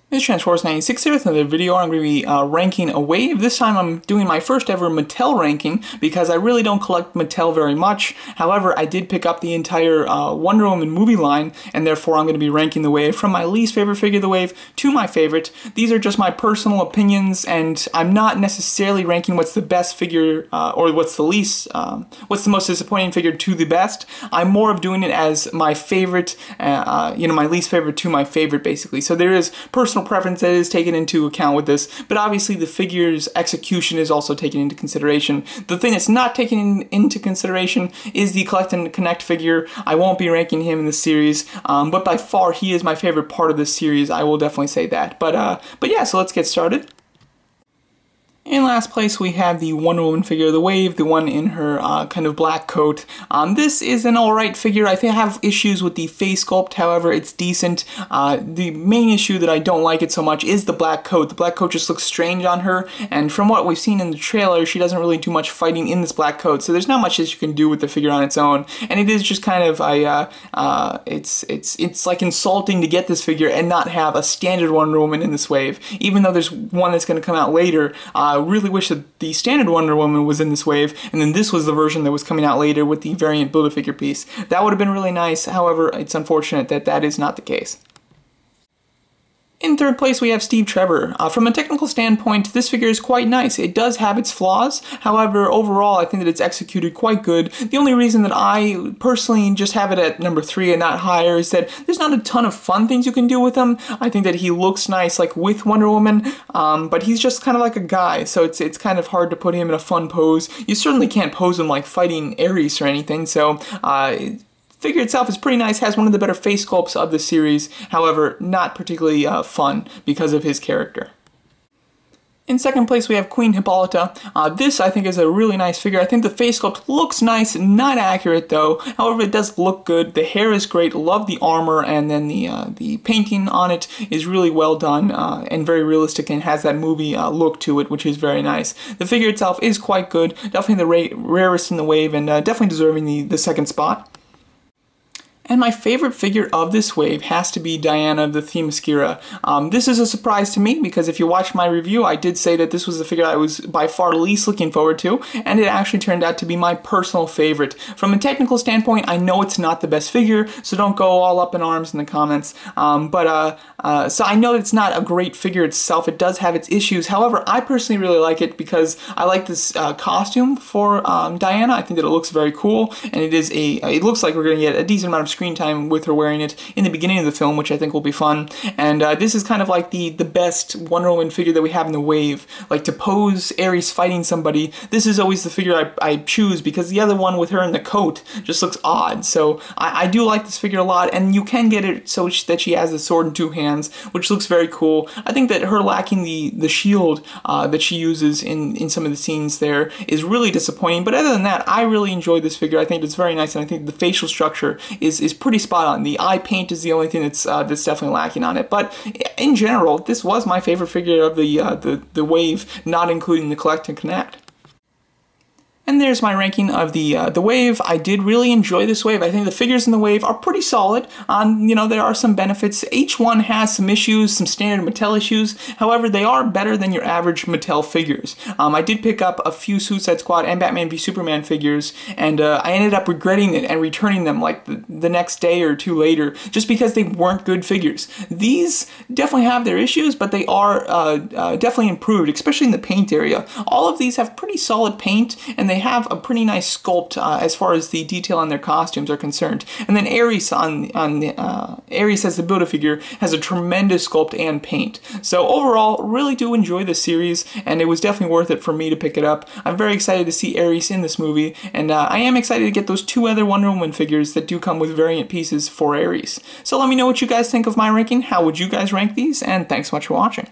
This is Transforce96 here with another video. I'm going to be ranking a wave. This time I'm doing my first ever Mattel ranking because I really don't collect Mattel very much. However, I did pick up the entire Wonder Woman movie line, and therefore I'm going to be ranking the wave from my least favorite figure of the wave to my favorite. These are just my personal opinions, and I'm not necessarily ranking what's the best figure or what's the most disappointing figure to the best. I'm more of doing it as my favorite, my least favorite to my favorite, basically. So there is personal preference that is taken into account with this, but obviously the figure's execution is also taken into consideration. The thing that's not taken into consideration is the Collect and Connect figure. I won't be ranking him in this series, but by far he is my favorite part of this series. I will definitely say that. But yeah, so let's get started. In last place, we have the Wonder Woman figure of the wave, the one in her kind of black coat. This is an alright figure. I think I have issues with the face sculpt, however, it's decent. The main issue that I don't like it so much is the black coat. The black coat just looks strange on her, and from what we've seen in the trailer, she doesn't really do much fighting in this black coat, so there's not much that you can do with the figure on its own. And it is just kind of it's like insulting to get this figure and not have a standard Wonder Woman in this wave, even though there's one that's going to come out later. I really wish that the standard Wonder Woman was in this wave, and then this was the version that was coming out later with the variant Build-A-Figure piece. That would have been really nice. However, it's unfortunate that that is not the case. In third place, we have Steve Trevor. From a technical standpoint, this figure is quite nice. It does have its flaws. However, overall, I think that it's executed quite good. The only reason that I personally just have it at number 3 and not higher is that there's not a ton of fun things you can do with him. I think that he looks nice, like with Wonder Woman, but he's just kind of like a guy, so it's kind of hard to put him in a fun pose. You certainly can't pose him like fighting Ares or anything, so figure itself is pretty nice, has one of the better face sculpts of the series, however, not particularly fun because of his character. In second place, we have Queen Hippolyta. This, I think, is a really nice figure. I think the face sculpt looks nice, not accurate though. However, it does look good. The hair is great. Love the armor, and then the painting on it is really well done and very realistic, and has that movie look to it, which is very nice. The figure itself is quite good. Definitely the rarest in the wave, and definitely deserving the second spot. And my favorite figure of this wave has to be Diana of the Themyscira. This is a surprise to me because if you watch my review, I did say that this was the figure I was by far least looking forward to, and it actually turned out to be my personal favorite. From a technical standpoint, I know it's not the best figure, so don't go all up in arms in the comments. So I know it's not a great figure itself. It does have its issues. However, I personally really like it because I like this costume for Diana. I think that it looks very cool, and it looks like we're going to get a decent amount of screen time with her wearing it in the beginning of the film, which I think will be fun. And this is kind of like the best Wonder Woman figure that we have in the wave. Like, to pose Ares fighting somebody, this is always the figure I choose, because the other one with her in the coat just looks odd. So I do like this figure a lot, and you can get it so that she has the sword in 2 hands, which looks very cool. I think that her lacking the shield that she uses in some of the scenes there is really disappointing, but other than that, I really enjoy this figure. I think it's very nice, and I think the facial structure is pretty spot on. The eye paint is the only thing that's definitely lacking on it, but in general, this was my favorite figure of the wave, not including the Collect and Connect. And there's my ranking of the wave. I did really enjoy this wave. I think the figures in the wave are pretty solid. There are some benefits. Each one has some issues, some standard Mattel issues. However, they are better than your average Mattel figures. I did pick up a few Suicide Squad and Batman v Superman figures, and I ended up regretting it and returning them like the next day or 2 later, just because they weren't good figures. These definitely have their issues, but they are definitely improved, especially in the paint area. All of these have pretty solid paint, and they have a pretty nice sculpt as far as the detail on their costumes are concerned. And then Ares Ares as the Build-A-Figure has a tremendous sculpt and paint. So overall, really do enjoy this series, and it was definitely worth it for me to pick it up. I'm very excited to see Ares in this movie, and I am excited to get those 2 other Wonder Woman figures that do come with variant pieces for Ares. So let me know what you guys think of my ranking. How would you guys rank these? And thanks so much for watching.